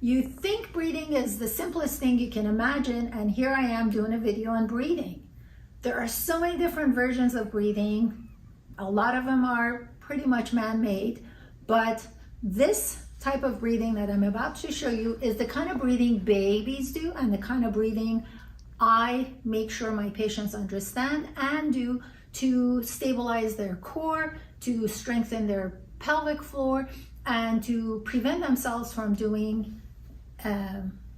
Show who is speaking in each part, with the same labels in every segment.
Speaker 1: You think breathing is the simplest thing you can imagine, and here I am doing a video on breathing. There are so many different versions of breathing. A lot of them are pretty much man-made, but this type of breathing that I'm about to show you is the kind of breathing babies do and the kind of breathing I make sure my patients understand and do to stabilize their core, to strengthen their pelvic floor, and to prevent themselves from doing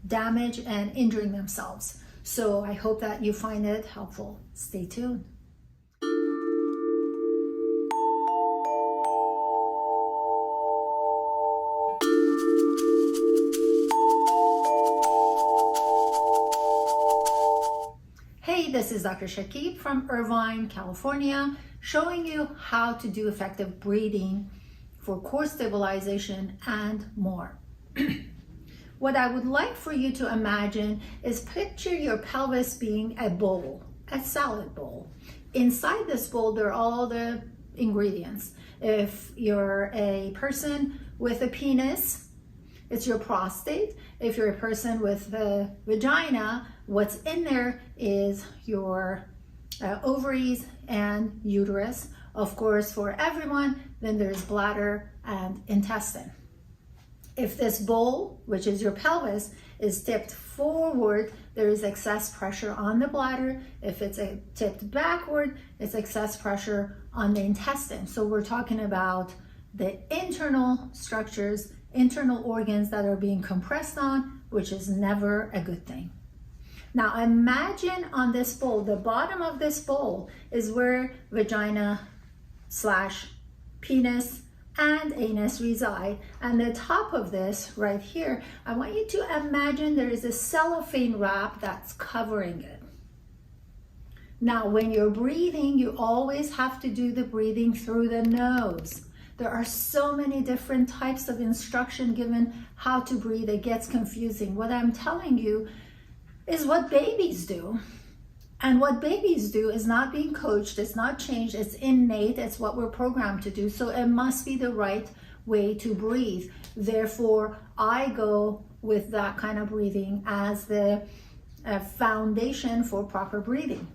Speaker 1: damage and injuring themselves. So I hope that you find it helpful. Stay tuned. Hey, this is Dr. Shakib from Irvine, California, showing you how to do effective breathing for core stabilization and more. What I would like for you to imagine is picture your pelvis being a bowl, a salad bowl. Inside this bowl, there are all the ingredients. If you're a person with a penis, it's your prostate. If you're a person with a vagina, what's in there is your ovaries and uterus. Of course, for everyone, then there's bladder and intestine. If this bowl, which is your pelvis, is tipped forward, there is excess pressure on the bladder. If it's tipped backward, it's excess pressure on the intestine. So we're talking about the internal structures, internal organs that are being compressed on, which is never a good thing. Now imagine on this bowl, the bottom of this bowl is where vagina / penis and anus reside, and the top of this right here, I want you to imagine there is a cellophane wrap that's covering it. Now when you're breathing, you always have to do the breathing through the nose. There are so many different types of instruction given how to breathe, it gets confusing. What I'm telling you is what babies do. And what babies do is not being coached, it's not changed, it's innate, it's what we're programmed to do. So it must be the right way to breathe. Therefore, I go with that kind of breathing as the foundation for proper breathing.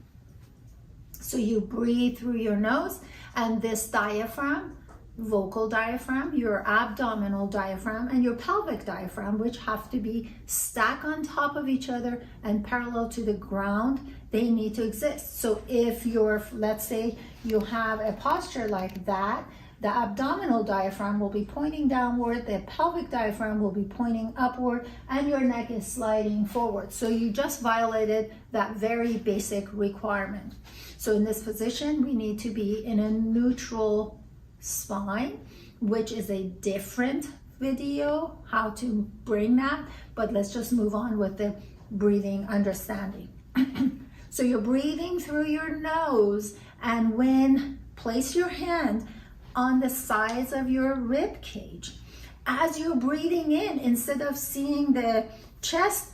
Speaker 1: So you breathe through your nose, and this diaphragm, vocal diaphragm, your abdominal diaphragm, and your pelvic diaphragm, which have to be stacked on top of each other and parallel to the ground, they need to exist. So if you're, let's say you have a posture like that, the abdominal diaphragm will be pointing downward, the pelvic diaphragm will be pointing upward, and your neck is sliding forward. So you just violated that very basic requirement. So in this position, we need to be in a neutral spine, which is a different video, how to bring that, but let's just move on with the breathing understanding. So you're breathing through your nose, and when place your hand on the sides of your rib cage. As you're breathing in, instead of seeing the chest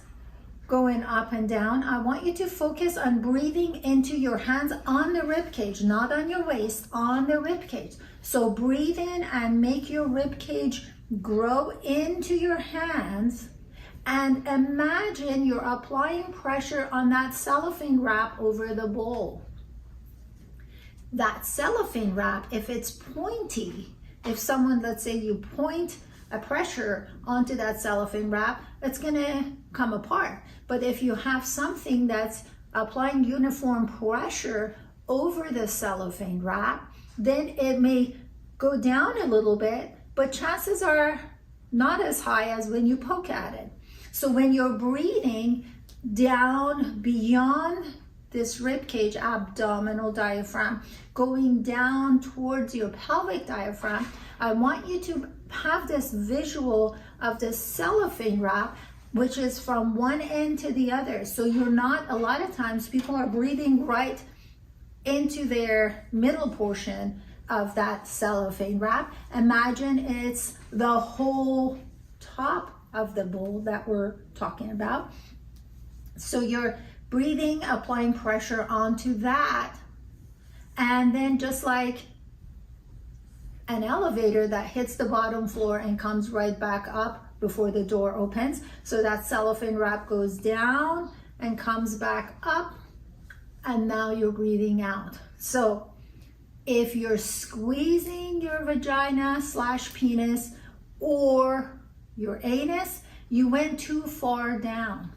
Speaker 1: going up and down, I want you to focus on breathing into your hands on the rib cage, not on your waist, on the rib cage. So breathe in and make your rib cage grow into your hands, and imagine you're applying pressure on that cellophane wrap over the bowl. That cellophane wrap, if it's pointy, if someone, let's say you point a pressure onto that cellophane wrap, it's gonna come apart. But if you have something that's applying uniform pressure over the cellophane wrap, then it may go down a little bit, but chances are not as high as when you poke at it. So when you're breathing down beyond this rib cage, abdominal diaphragm, going down towards your pelvic diaphragm, I want you to have this visual of the cellophane wrap, which is from one end to the other. So you're not, a lot of times people are breathing right into their middle portion of that cellophane wrap. Imagine it's the whole top of the bowl that we're talking about. So you're breathing, applying pressure onto that, and then just like an elevator that hits the bottom floor and comes right back up before the door opens. So that cellophane wrap goes down and comes back up, and now you're breathing out. So if you're squeezing your vagina / penis or your anus, you went too far down.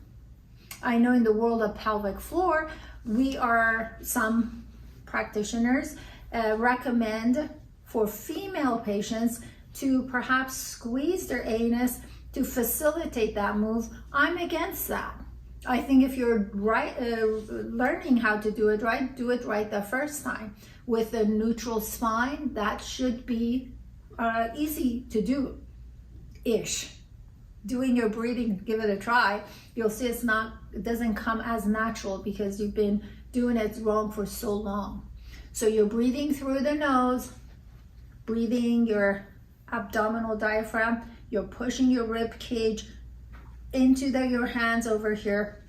Speaker 1: I know in the world of pelvic floor, some practitioners recommend for female patients to perhaps squeeze their anus to facilitate that move. I'm against that. I think if you're learning how to do it right the first time. With a neutral spine, that should be easy to do-ish. Doing your breathing, give it a try. You'll see it doesn't come as natural because you've been doing it wrong for so long. So you're breathing through the nose, breathing your abdominal diaphragm, you're pushing your rib cage into your hands over here,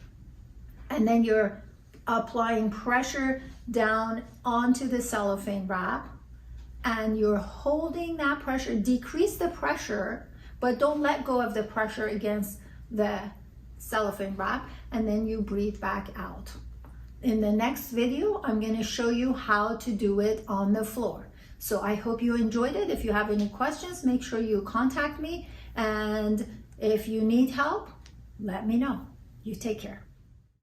Speaker 1: and then you're applying pressure down onto the cellophane wrap, and you're holding that pressure. Decrease the pressure, but don't let go of the pressure against the cellophane wrap, and then you breathe back out. In the next video, I'm going to show you how to do it on the floor. So I hope you enjoyed it. If you have any questions, make sure you contact me. And if you need help, let me know. You take care.